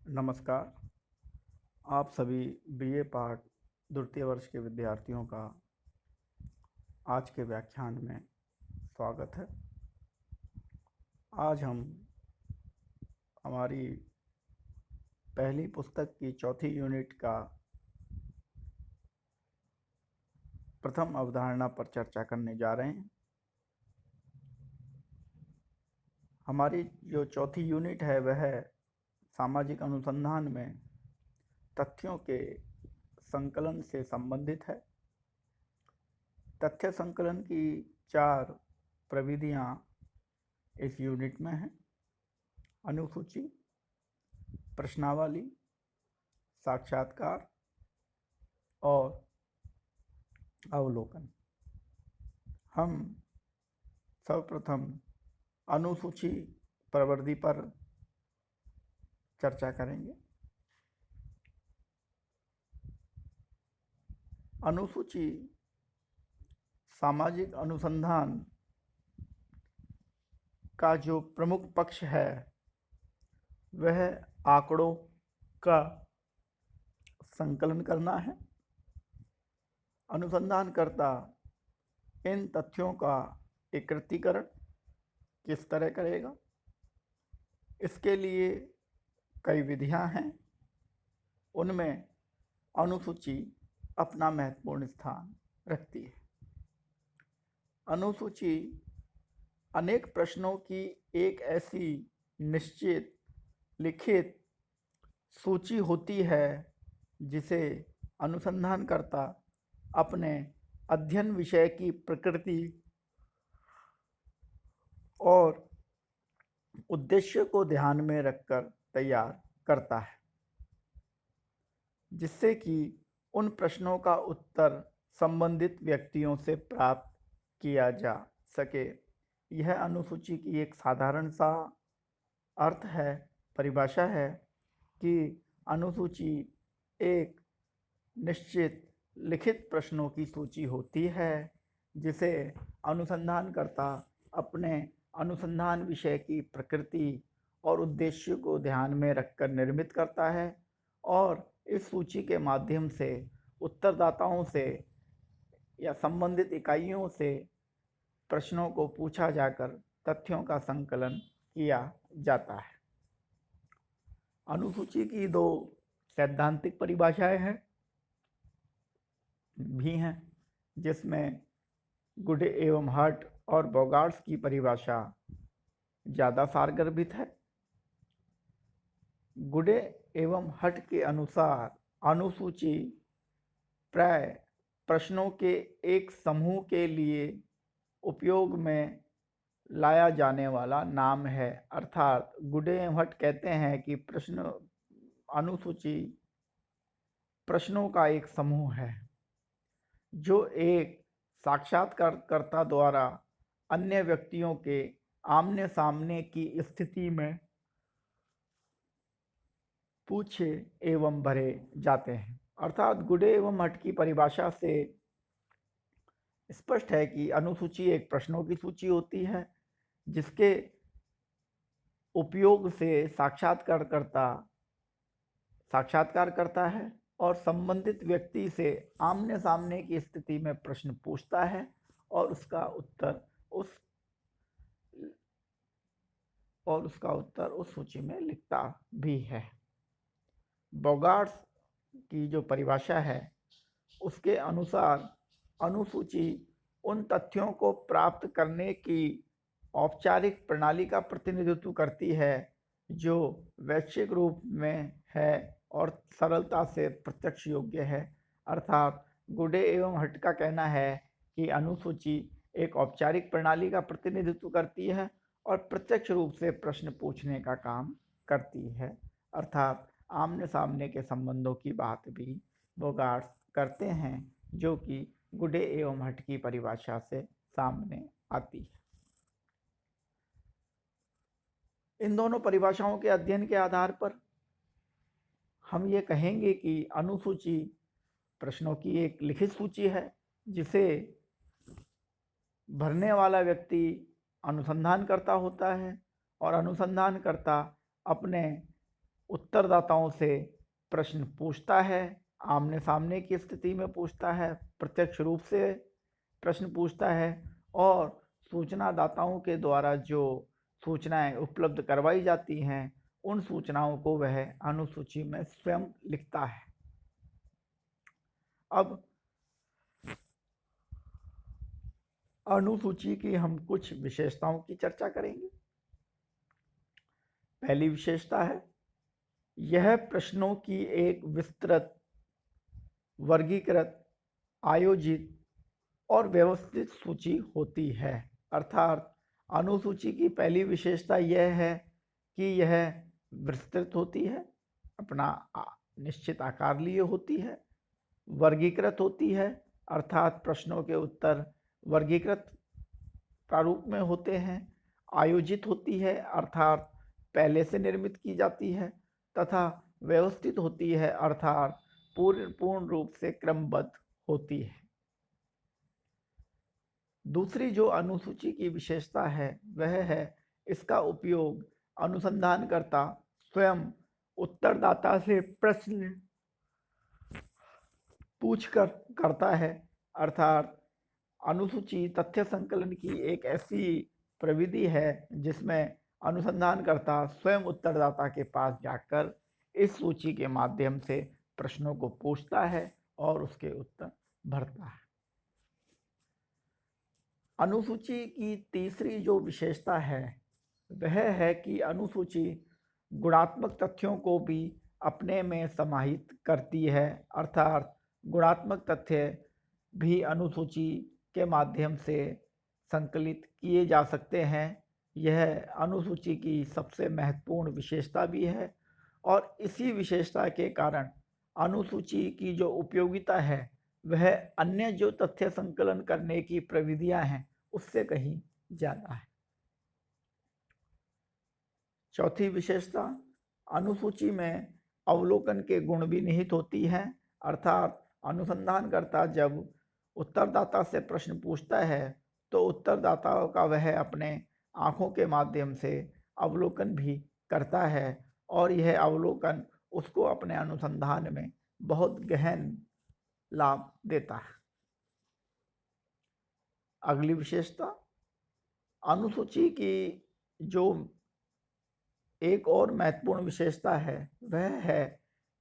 नमस्कार। आप सभी बीए पार्ट द्वितीय वर्ष के विद्यार्थियों का आज के व्याख्यान में स्वागत है। आज हम हमारी पहली पुस्तक की चौथी यूनिट का प्रथम अवधारणा पर चर्चा करने जा रहे हैं। हमारी जो चौथी यूनिट है वह सामाजिक अनुसंधान में तथ्यों के संकलन से संबंधित है। तथ्य संकलन की 4 प्रविधियां इस यूनिट में हैं: अनुसूची, प्रश्नावली, साक्षात्कार और अवलोकन। हम सर्वप्रथम अनुसूची प्रविधि पर चर्चा करेंगे। अनुसूची सामाजिक अनुसंधान का जो प्रमुख पक्ष है वह आंकड़ों का संकलन करना है। अनुसंधानकर्ता इन तथ्यों का एकत्रीकरण किस तरह करेगा, इसके लिए कई विधियां हैं। उनमें अनुसूची अपना महत्वपूर्ण स्थान रखती है। अनुसूची अनेक प्रश्नों की एक ऐसी निश्चित लिखित सूची होती है जिसे अनुसंधानकर्ता अपने अध्ययन विषय की प्रकृति और उद्देश्य को ध्यान में रखकर तैयार करता है, जिससे कि उन प्रश्नों का उत्तर संबंधित व्यक्तियों से प्राप्त किया जा सके। यह अनुसूची की एक साधारण सा अर्थ है, परिभाषा है कि अनुसूची एक निश्चित लिखित प्रश्नों की सूची होती है जिसे अनुसंधानकर्ता अपने अनुसंधान विषय की प्रकृति और उद्देश्य को ध्यान में रखकर निर्मित करता है और इस सूची के माध्यम से उत्तरदाताओं से या संबंधित इकाइयों से प्रश्नों को पूछा जाकर तथ्यों का संकलन किया जाता है। अनुसूची की 2 सैद्धांतिक परिभाषाएं हैं जिसमें गुडे एवं हट और बोगार्ट्स की परिभाषा ज़्यादा सारगर्भित है। गुडे एवं हट के अनुसार अनुसूची प्राय प्रश्नों के एक समूह के लिए उपयोग में लाया जाने वाला नाम है। अर्थात गुडे एवं हट कहते हैं कि अनुसूची प्रश्नों का एक समूह है जो एक साक्षात्कारकर्ता द्वारा अन्य व्यक्तियों के आमने सामने की स्थिति में पूछे एवं भरे जाते हैं। अर्थात गुडे एवं हट की परिभाषा से स्पष्ट है कि अनुसूची एक प्रश्नों की सूची होती है जिसके उपयोग से साक्षात्कार करता है और संबंधित व्यक्ति से आमने सामने की स्थिति में प्रश्न पूछता है और उसका उत्तर उस सूची में लिखता भी है। बोगार्ट्स की जो परिभाषा है उसके अनुसार अनुसूची उन तथ्यों को प्राप्त करने की औपचारिक प्रणाली का प्रतिनिधित्व करती है जो वैश्विक रूप में है और सरलता से प्रत्यक्ष योग्य है। अर्थात गुडे एवं हट का कहना है कि अनुसूची एक औपचारिक प्रणाली का प्रतिनिधित्व करती है और प्रत्यक्ष रूप से प्रश्न पूछने का काम करती है। अर्थात आमने सामने के संबंधों की बात भी बोगार्ट्स करते हैं जो कि गुडे एवं हट की परिभाषा से सामने आती है। इन दोनों परिभाषाओं के अध्ययन के आधार पर हम ये कहेंगे कि अनुसूची प्रश्नों की एक लिखित सूची है जिसे भरने वाला व्यक्ति अनुसंधानकर्ता होता है और अनुसंधानकर्ता अपने उत्तरदाताओं से प्रश्न पूछता है, आमने सामने की स्थिति में पूछता है, प्रत्यक्ष रूप से प्रश्न पूछता है और सूचनादाताओं के द्वारा जो सूचनाएं उपलब्ध करवाई जाती हैं उन सूचनाओं को वह अनुसूची में स्वयं लिखता है। अब अनुसूची की हम कुछ विशेषताओं की चर्चा करेंगे। पहली विशेषता है, यह प्रश्नों की एक विस्तृत, वर्गीकृत, आयोजित और व्यवस्थित सूची होती है। अर्थात अनुसूची की पहली विशेषता यह है कि यह विस्तृत होती है, अपना निश्चित आकार लिए होती है, वर्गीकृत होती है अर्थात प्रश्नों के उत्तर वर्गीकृत प्रारूप में होते हैं, आयोजित होती है अर्थात पहले से निर्मित की जाती है, तथा व्यवस्थित होती है अर्थात पूर्ण रूप से क्रमबद्ध होती है। दूसरी जो अनुसूची की विशेषता है वह है इसका उपयोग अनुसंधानकर्ता स्वयं उत्तरदाता से प्रश्न पूछकर करता है। अर्थात अनुसूची तथ्य संकलन की एक ऐसी प्रविधि है जिसमें अनुसंधानकर्ता स्वयं उत्तरदाता के पास जाकर इस सूची के माध्यम से प्रश्नों को पूछता है और उसके उत्तर भरता है। अनुसूची की तीसरी जो विशेषता है वह है कि अनुसूची गुणात्मक तथ्यों को भी अपने में समाहित करती है। अर्थात गुणात्मक तथ्य भी अनुसूची के माध्यम से संकलित किए जा सकते हैं। यह अनुसूची की सबसे महत्वपूर्ण विशेषता भी है और इसी विशेषता के कारण अनुसूची की जो उपयोगिता है वह अन्य जो तथ्य संकलन करने की प्रविधियां हैं उससे कहीं ज़्यादा है। चौथी विशेषता, अनुसूची में अवलोकन के गुण भी निहित होती हैं। अर्थात अनुसंधानकर्ता जब उत्तरदाता से प्रश्न पूछता है तो उत्तरदाता का वह अपने आँखों के माध्यम से अवलोकन भी करता है और यह अवलोकन उसको अपने अनुसंधान में बहुत गहन लाभ देता है। अगली विशेषता, अनुसूची की जो एक और महत्वपूर्ण विशेषता है वह है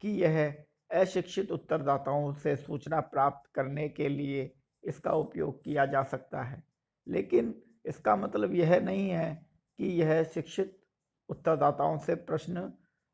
कि यह अशिक्षित उत्तरदाताओं से सूचना प्राप्त करने के लिए इसका उपयोग किया जा सकता है। लेकिन इसका मतलब यह नहीं है कि यह शिक्षित उत्तरदाताओं से प्रश्न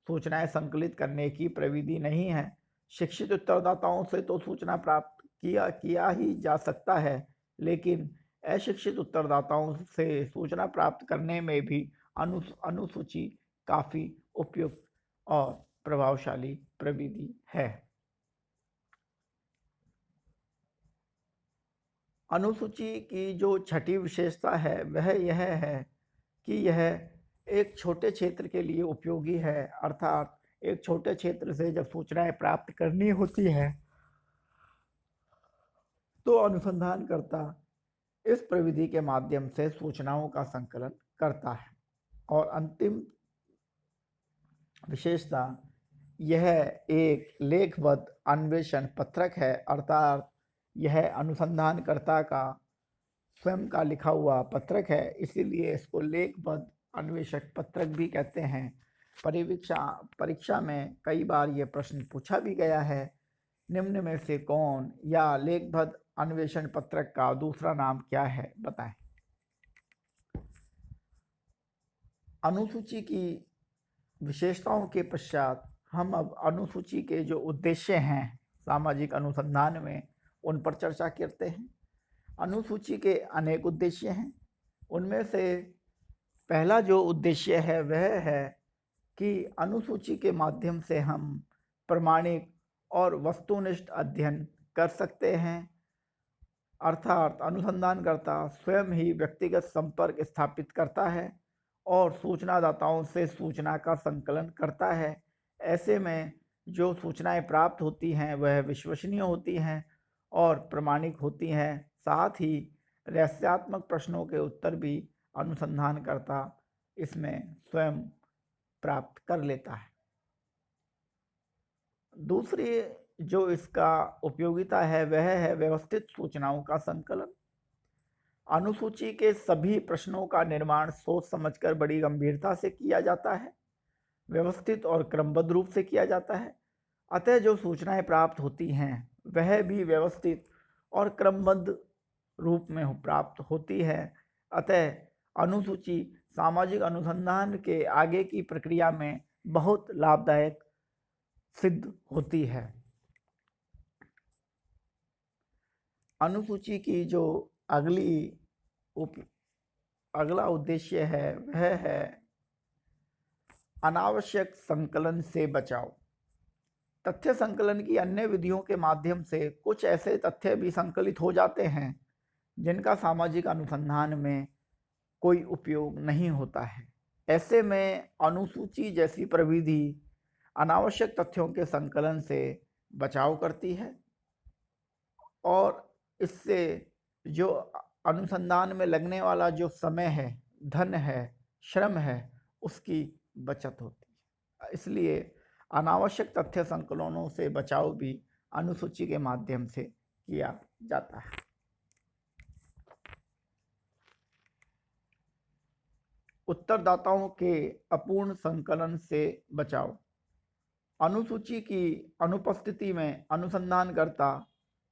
सूचनाएं संकलित करने की प्रविधि नहीं है। शिक्षित उत्तरदाताओं से तो सूचना प्राप्त किया ही जा सकता है, लेकिन अशिक्षित उत्तरदाताओं से सूचना प्राप्त करने में भी अनुसूची काफ़ी उपयुक्त और प्रभावशाली प्रविधि है। अनुसूची की जो छठी विशेषता है वह यह है कि यह एक छोटे क्षेत्र के लिए उपयोगी है। अर्थात एक छोटे क्षेत्र से जब सूचनाएं प्राप्त करनी होती है तो अनुसंधानकर्ता इस प्रविधि के माध्यम से सूचनाओं का संकलन करता है। और अंतिम विशेषता, यह एक लेखबद्ध अन्वेषण पत्रक है। अर्थात यह अनुसंधानकर्ता का स्वयं का लिखा हुआ पत्रक है, इसीलिए इसको लेखबद्ध अन्वेषक पत्रक भी कहते हैं। परीक्षा में कई बार ये प्रश्न पूछा भी गया है, निम्न में से कौन या लेखबद्ध अन्वेषण पत्रक का दूसरा नाम क्या है, बताएं। अनुसूची की विशेषताओं के पश्चात हम अब अनुसूची के जो उद्देश्य हैं सामाजिक अनुसंधान में उन पर चर्चा करते हैं। अनुसूची के अनेक उद्देश्य हैं। उनमें से पहला जो उद्देश्य है वह है कि अनुसूची के माध्यम से हम प्रमाणिक और वस्तुनिष्ठ अध्ययन कर सकते हैं। अर्थात अनुसंधानकर्ता स्वयं ही व्यक्तिगत संपर्क स्थापित करता है और सूचनादाताओं से सूचना का संकलन करता है। ऐसे में जो सूचनाएं प्राप्त होती हैं वह विश्वसनीय होती हैं और प्रमाणिक होती हैं। साथ ही रहस्यात्मक प्रश्नों के उत्तर भी अनुसंधानकर्ता इसमें स्वयं प्राप्त कर लेता है। दूसरी जो इसका उपयोगिता है वह है व्यवस्थित सूचनाओं का संकलन। अनुसूची के सभी प्रश्नों का निर्माण सोच समझकर बड़ी गंभीरता से किया जाता है, व्यवस्थित और क्रमबद्ध रूप से किया जाता है। अतः जो सूचनाएं प्राप्त होती हैं वह भी व्यवस्थित और क्रमबद्ध रूप में प्राप्त होती है। अतः अनुसूची सामाजिक अनुसंधान के आगे की प्रक्रिया में बहुत लाभदायक सिद्ध होती है। अनुसूची की जो अगला उद्देश्य है वह है अनावश्यक संकलन से बचाव। तथ्य संकलन की अन्य विधियों के माध्यम से कुछ ऐसे तथ्य भी संकलित हो जाते हैं जिनका सामाजिक अनुसंधान में कोई उपयोग नहीं होता है। ऐसे में अनुसूची जैसी प्रविधि अनावश्यक तथ्यों के संकलन से बचाव करती है और इससे जो अनुसंधान में लगने वाला जो समय है, धन है, श्रम है, उसकी बचत होती है। इसलिए अनावश्यक तथ्य संकलनों से बचाव भी अनुसूची के माध्यम से किया जाता है। उत्तरदाताओं के अपूर्ण संकलन से बचाव। अनुसूची की अनुपस्थिति में अनुसंधानकर्ता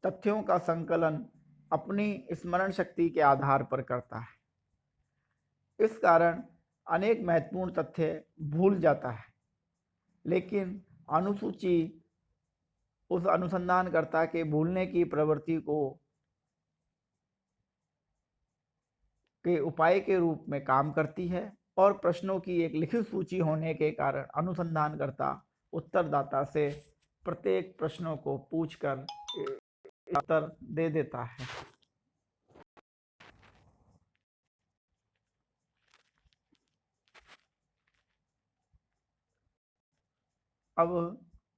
तथ्यों का संकलन अपनी स्मरण शक्ति के आधार पर करता है। इस कारण अनेक महत्वपूर्ण तथ्य भूल जाता है, लेकिन अनुसूची उस अनुसंधानकर्ता के भूलने की प्रवृत्ति के उपाय के रूप में काम करती है और प्रश्नों की एक लिखित सूची होने के कारण अनुसंधानकर्ता उत्तरदाता से प्रत्येक प्रश्नों को पूछकर उत्तर दे देता है। अब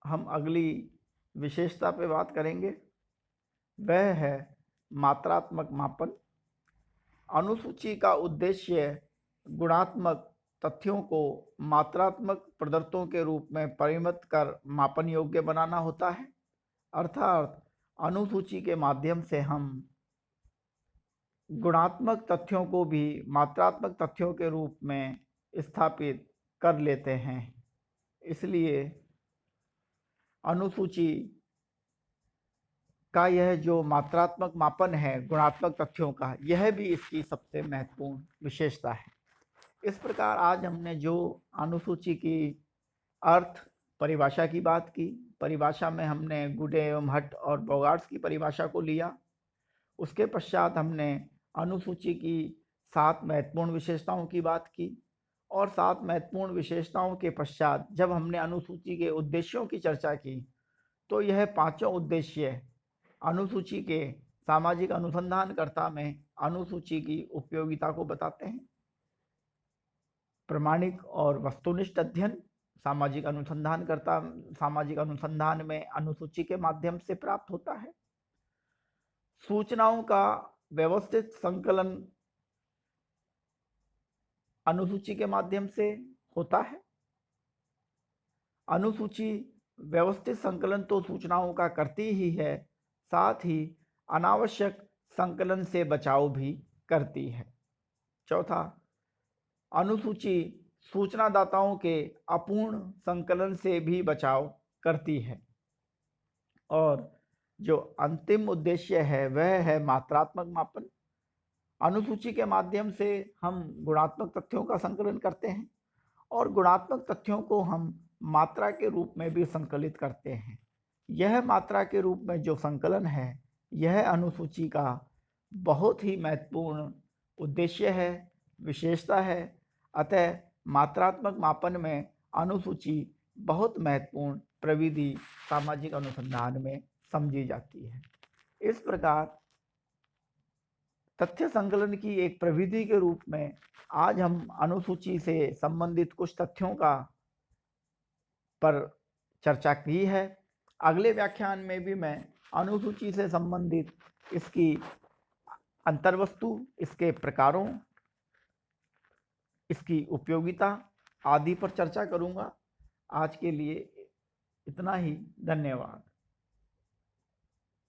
हम अगली विशेषता पे बात करेंगे, वह है मात्रात्मक मापन। अनुसूची का उद्देश्य गुणात्मक तथ्यों को मात्रात्मक पदार्थों के रूप में परिमित कर मापन योग्य बनाना होता है। अर्थात अनुसूची के माध्यम से हम गुणात्मक तथ्यों को भी मात्रात्मक तथ्यों के रूप में स्थापित कर लेते हैं। इसलिए अनुसूची का यह जो मात्रात्मक मापन है गुणात्मक तथ्यों का, यह भी इसकी सबसे महत्वपूर्ण विशेषता है। इस प्रकार आज हमने जो अनुसूची की अर्थ परिभाषा की बात की, परिभाषा में हमने गुडे एवं हट और बोगार्ट्स की परिभाषा को लिया। उसके पश्चात हमने अनुसूची की 7 महत्वपूर्ण विशेषताओं की बात की और 7 महत्वपूर्ण विशेषताओं के पश्चात जब हमने अनुसूची के उद्देश्यों की चर्चा की, तो यह पांचों उद्देश्य अनुसूची के सामाजिक अनुसंधानकर्ता में अनुसूची की उपयोगिता को बताते हैं। प्रमाणिक और वस्तुनिष्ठ अध्ययन सामाजिक अनुसंधान में अनुसूची के माध्यम से प्राप्त होता है। सूचनाओं का व्यवस्थित संकलन अनुसूची के माध्यम से होता है। अनुसूची व्यवस्थित संकलन तो सूचनाओं का करती ही है, साथ ही अनावश्यक संकलन से बचाव भी करती है। चौथा, अनुसूची सूचनादाताओं के अपूर्ण संकलन से भी बचाव करती है। और जो अंतिम उद्देश्य है वह है मात्रात्मक मापन। अनुसूची के माध्यम से हम गुणात्मक तथ्यों का संकलन करते हैं और गुणात्मक तथ्यों को हम मात्रा के रूप में भी संकलित करते हैं। यह मात्रा के रूप में जो संकलन है, यह अनुसूची का बहुत ही महत्वपूर्ण उद्देश्य है, विशेषता है। अतः मात्रात्मक मापन में अनुसूची बहुत महत्वपूर्ण प्रविधि सामाजिक अनुसंधान में समझी जाती है। इस प्रकार तथ्य संकलन की एक प्रविधि के रूप में आज हम अनुसूची से संबंधित कुछ तथ्यों पर चर्चा की है। अगले व्याख्यान में भी मैं अनुसूची से संबंधित इसकी अंतर्वस्तु, इसके प्रकारों, इसकी उपयोगिता आदि पर चर्चा करूंगा। आज के लिए इतना ही, धन्यवाद।